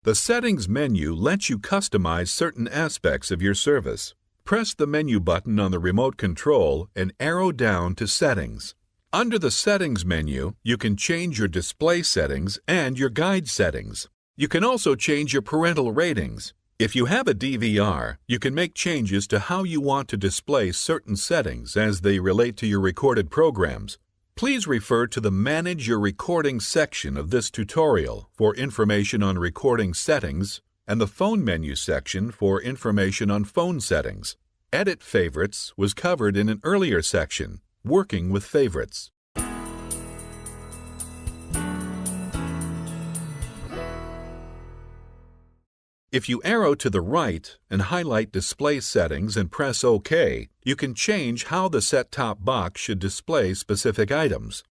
The Settings menu lets you customize certain aspects of your service. Press the menu button on the remote control and arrow down to Settings. Under the Settings menu, you can change your display settings and your guide settings. You can also change your parental ratings. If you have a DVR, you can make changes to how you want to display certain settings as they relate to your recorded programs. Please refer to the Manage Your Recording section of this tutorial for information on recording settings and the Phone menu section for information on phone settings. Edit Favorites was covered in an earlier section, Working with Favorites. If you arrow to the right and highlight Display Settings and press OK, you can change how the set-top box should display specific items.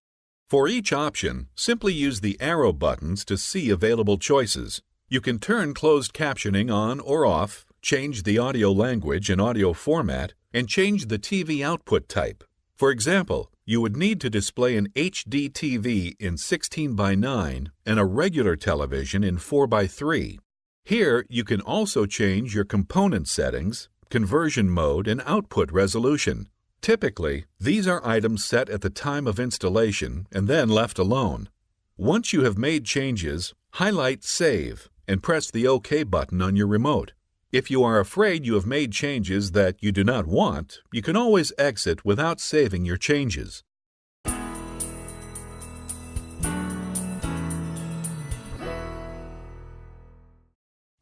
For each option, simply use the arrow buttons to see available choices. You can turn closed captioning on or off, change the audio language and audio format, and change the TV output type. For example, you would need to display an HD TV in 16:9 and a regular television in 4:3. Here, you can also change your component settings, conversion mode, and output resolution. Typically, these are items set at the time of installation and then left alone. Once you have made changes, highlight Save and press the OK button on your remote. If you are afraid you have made changes that you do not want, you can always exit without saving your changes.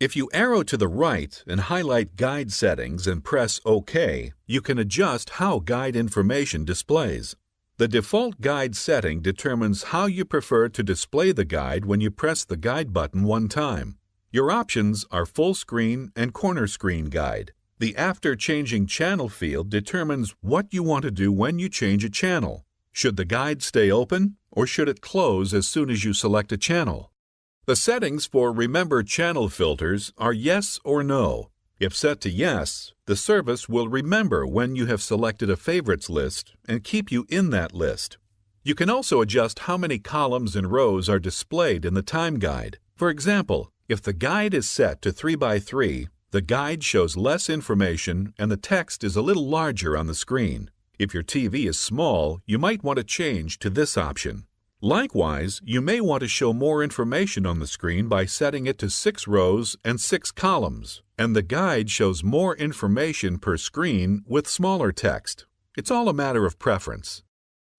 If you arrow to the right and highlight Guide Settings and press OK, you can adjust how guide information displays. The default guide setting determines how you prefer to display the guide when you press the guide button one time. Your options are Full Screen and Corner Screen Guide. The After Changing Channel field determines what you want to do when you change a channel. Should the guide stay open, or should it close as soon as you select a channel? The settings for Remember Channel Filters are Yes or No. If set to Yes, the service will remember when you have selected a favorites list and keep you in that list. You can also adjust how many columns and rows are displayed in the time guide. For example, if the guide is set to 3:3, the guide shows less information and the text is a little larger on the screen. If your TV is small, you might want to change to this option. Likewise, you may want to show more information on the screen by setting it to 6 rows and 6 columns, and the guide shows more information per screen with smaller text. It's all a matter of preference.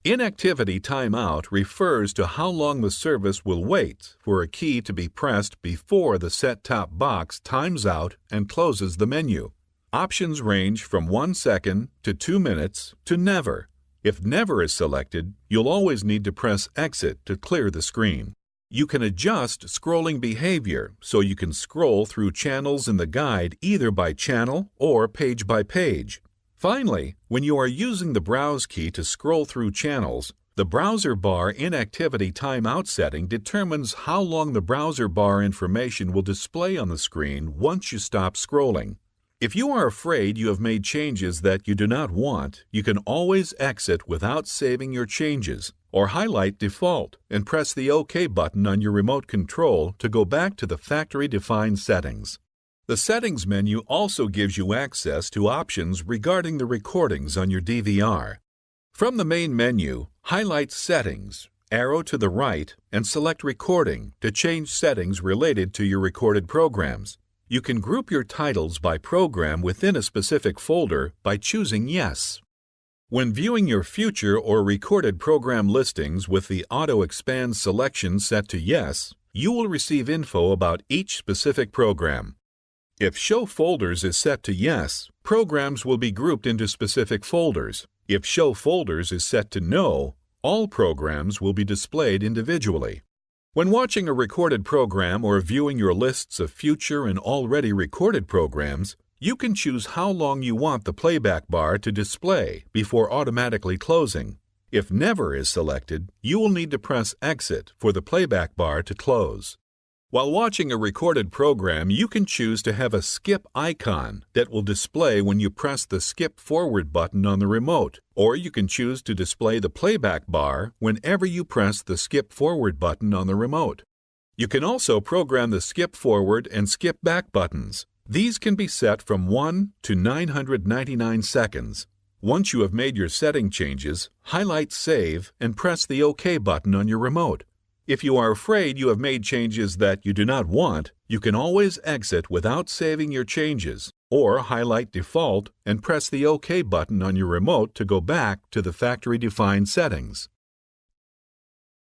Inactivity timeout refers to how long the service will wait for a key to be pressed before the set-top box times out and closes the menu. Options range from 1 second to 2 minutes to never. If never is selected, you'll always need to press Exit to clear the screen. You can adjust scrolling behavior so you can scroll through channels in the guide either by channel or page by page. Finally, when you are using the Browse key to scroll through channels, the browser bar inactivity timeout setting determines how long the browser bar information will display on the screen once you stop scrolling. If you are afraid you have made changes that you do not want, you can always exit without saving your changes, or highlight Default and press the OK button on your remote control to go back to the factory-defined settings. The Settings menu also gives you access to options regarding the recordings on your DVR. From the main menu, highlight Settings, arrow to the right, and select Recording to change settings related to your recorded programs. You can group your titles by program within a specific folder by choosing Yes. When viewing your future or recorded program listings with the Auto Expand selection set to Yes, you will receive info about each specific program. If Show Folders is set to Yes, programs will be grouped into specific folders. If Show Folders is set to No, all programs will be displayed individually. When watching a recorded program or viewing your lists of future and already recorded programs, you can choose how long you want the playback bar to display before automatically closing. If Never is selected, you will need to press Exit for the playback bar to close. While watching a recorded program, you can choose to have a skip icon that will display when you press the Skip Forward button on the remote, or you can choose to display the playback bar whenever you press the Skip Forward button on the remote. You can also program the skip forward and skip back buttons. These can be set from 1 to 999 seconds. Once you have made your setting changes, highlight Save and press the OK button on your remote. If you are afraid you have made changes that you do not want, you can always exit without saving your changes, or highlight Default and press the OK button on your remote to go back to the factory-defined settings.